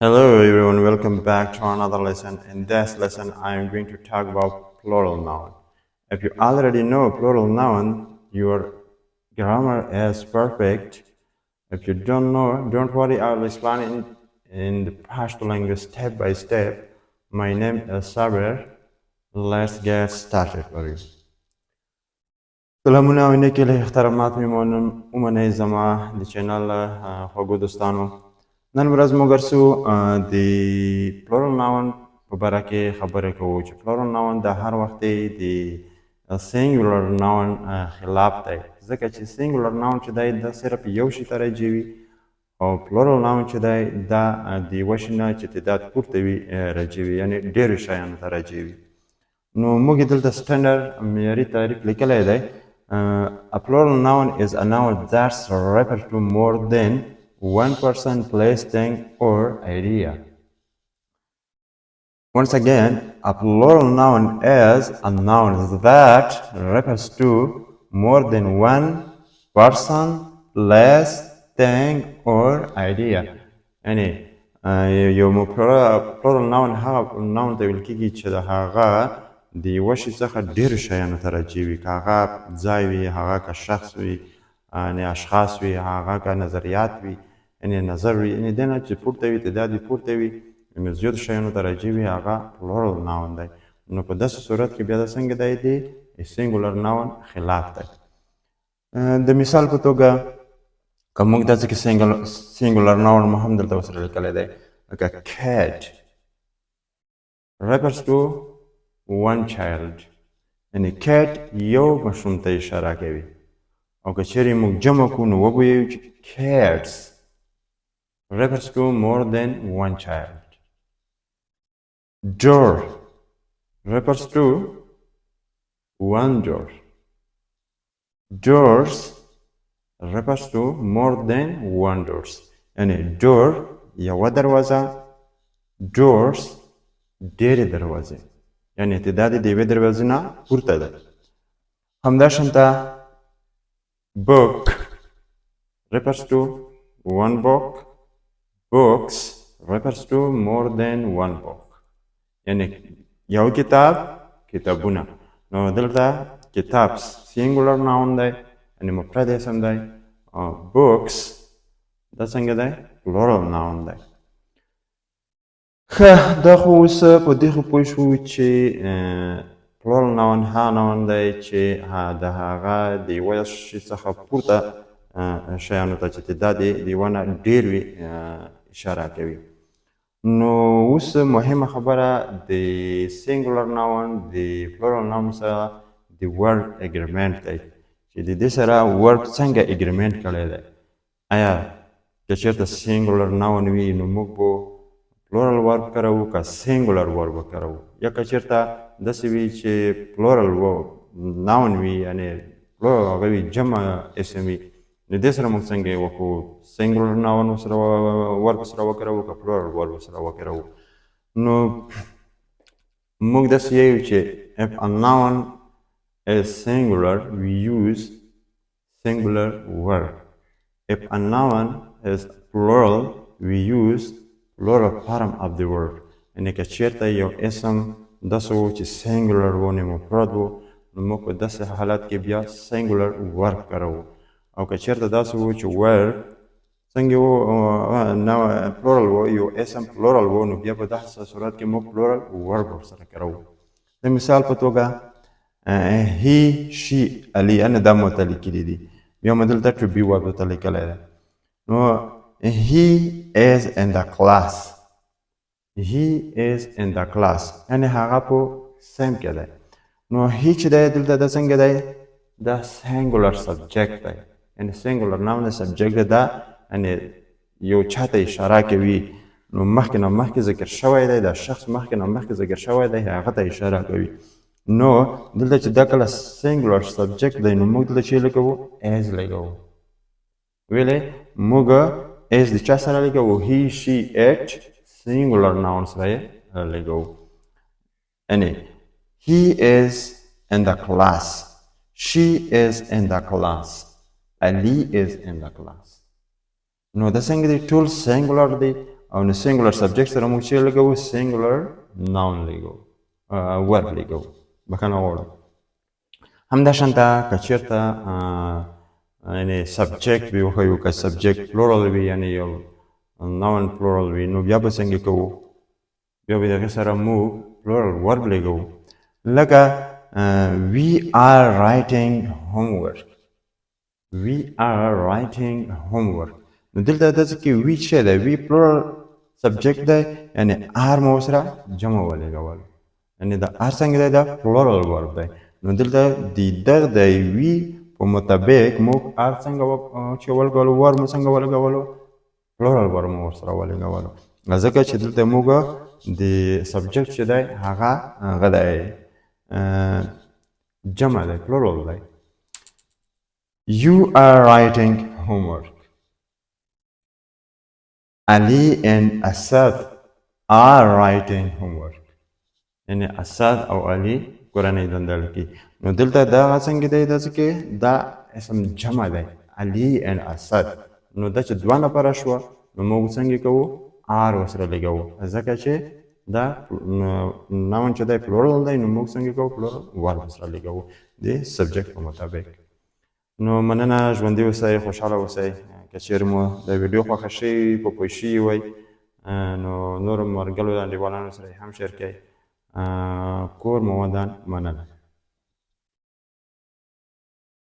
Hello everyone, welcome back to another lesson. In this lesson, I am going to talk about plural noun. If you already know plural noun, your grammar is perfect. If you don't know, don't worry, I will explain it in the Pashto language step by step. My name is Saber. Let's get started for you. سلامونه او نیکی له احترامات میمونم زما د چینل خوږو دوستانو نن ورځ موږ ګرځو د plural noun په باره کې خبرې کوو چې plural noun د هر وخت د singular noun خلاف دی ځکه چې singular noun چې دی دا صرف یو شي ته راجي وي او plural noun چې دی دا د یوه شي نه چې تعداد پورته وي راجي وي یعنې ډېرو شیانو ته راجي وي نو موږ دلته سټنډرډ معیاري تعریف لیکلی دی A plural noun is a noun that refers to more than one person, place, thing, or idea. Once again, a plural noun is a noun that refers to more than one person, place, thing, or idea. یعنی یو plural noun هغه noun ته ویل کېږي چې د هغه د یوه شي څخه ډېرو شیانو ته راجي وي که هغه ځای وي هغه که شخص وي یعنې اشخاص وي هغه که نظریات وي یعنې نظر وي یعنې دې نه چې پورته وي تعداد یې پورته وي یعنې زیاتو شیانو ته راجي وي هغه plural noun دی نو په داسې صورت کې بیا د څنګه دی د singular noun خلاف دی د مثال په توګه که موږ داسې کې singular noun مو هم دلته ورسره لیکلی دی لکه cat refers to one child یعنې cat یو ماشوم ته اشاره کوي او که چیرې موږ جمع کړو نو وبویو چې cats refers to more than one child door refers to one door doors refers to more than one doors یعنې door یوه دروازه doors ډېرې دروازې یعنې تعداد یې د یوې دروازې نه پورته ده همداشانته book refers to one book books refers to more than one book یعنې یو کتاب کتابونه نو دلته کتاب singular noun دی یعنې مفرد اسم دی books دا څنګه دی plural noun دی ښه دا خو اوس په دې خو پوه شو چې plural noun هغه noun دی چې د هغه د یوه شي څخه پورته شیانو ته چې تعداد یې د یوه نه ډېر وي اشاره کوي نو اوس مهمه خبره د singular noun د plural noun سره د word agreement دی چې د دې سره word څنګه agreement کړی دی آیا که چېرته singular noun وي نو موږ به plural verb کاروو که singular verb کاروو یا که چېرته داسې وي چې plural noun وي یعنې هغه وي جمع اسم وي نو دې سره موږ څنګه یې وکړو singular noun سره verb سره وکاروو که plural verb سره وکاروو نو موږ داسې یو چې if a noun is singular we use singular verb if a noun is plural we use plural form of the word یعنې که چېرته یو اسم داسې و چې singular و نه مفرد و نو موږ په داسې حالت کې بیا singular verb کاروو او که چېرته داسې و چې verb څنګه و plural و یو اسم plural و نو بیا په داسې صورت کې موږ plural verb ورسره کاروو د مثال په توګه he she علي یعنې دا مو ته لیکلي دي بیا مو دلته to be verb ته لیکلی دی نو he is in the class he is in the class یعنې هغه په سیم کې دی نو he چې دی دلته دا څنګه دی دا singular subject دی یعنې singular noun subject دا یعنې یو چا ته اشاره کوي نو مخکې نه مخکې ذکر شوی دی دا شخص مخکې نه مخکې ذکر شوی دی هغه ته اشاره کوي نو دلته چې دا کله singular subject دی نو موږ دلته چې لګوو as لګوو ویلې موږ as د چا سره لګوو he she it singular noun سره یې لګوو یعنې he is in the class she is in the class Ali is in the class نو دا څنګه دی ټول singular دی او نو سنګولر سبجیکټ سره موږ چې لګو سنګولر ناون لګو ورب لګو بخښنه غواړم همداشانته که چېرته یعنې سبجیکټ وي وښیو که سبجیکټ پلورل وي یعنې یو ناون پلورل وي نو بیا به څنګه کوو بیا به د هغې سره موږ پلورل ورب لګو لکه we are writing homework we are writing homework نو دلته داسې کې وي څه دی وي پلورل سبجیکټ دی یعنې آر مو ورسره جمع ولګول یعنې د آر څنګه دی دا پلورل ورب دی نو دلته د دغه د وي په مطابق موږ آر څنګه چې ولګولو ورب مو څنګه ولګولو پلورل ورب مو ورسره ولګولو ځکه چې دلته موږ د سبجیکټ چې دی هغه دی جمع دی پلورل دی You are writing homework. Ali and Asad are writing homework. یعنی اسد او علي کورنۍ دنده لکي نو دلته دا څنګه دی داسې کې دا اسم جمع دی علي and اسد نو دا چې دوه نفره شوه نو موږ څنګه کوو آر ورسره لګوو ځکه چې دا ناون چې دی پلورل دی نو موږ څنګه کوو پلورل ورب ورسره لګوو د سبجیکټ په مطابق نو مننه ژوندي اوسئ خوشحاله اوسئ که چیرې مو د ویډیو خوښه شوي په پوه شوي وئ نو نورو ملګرو انډیوالانو سره یې هم شیر کړئ کور مو ودان مننه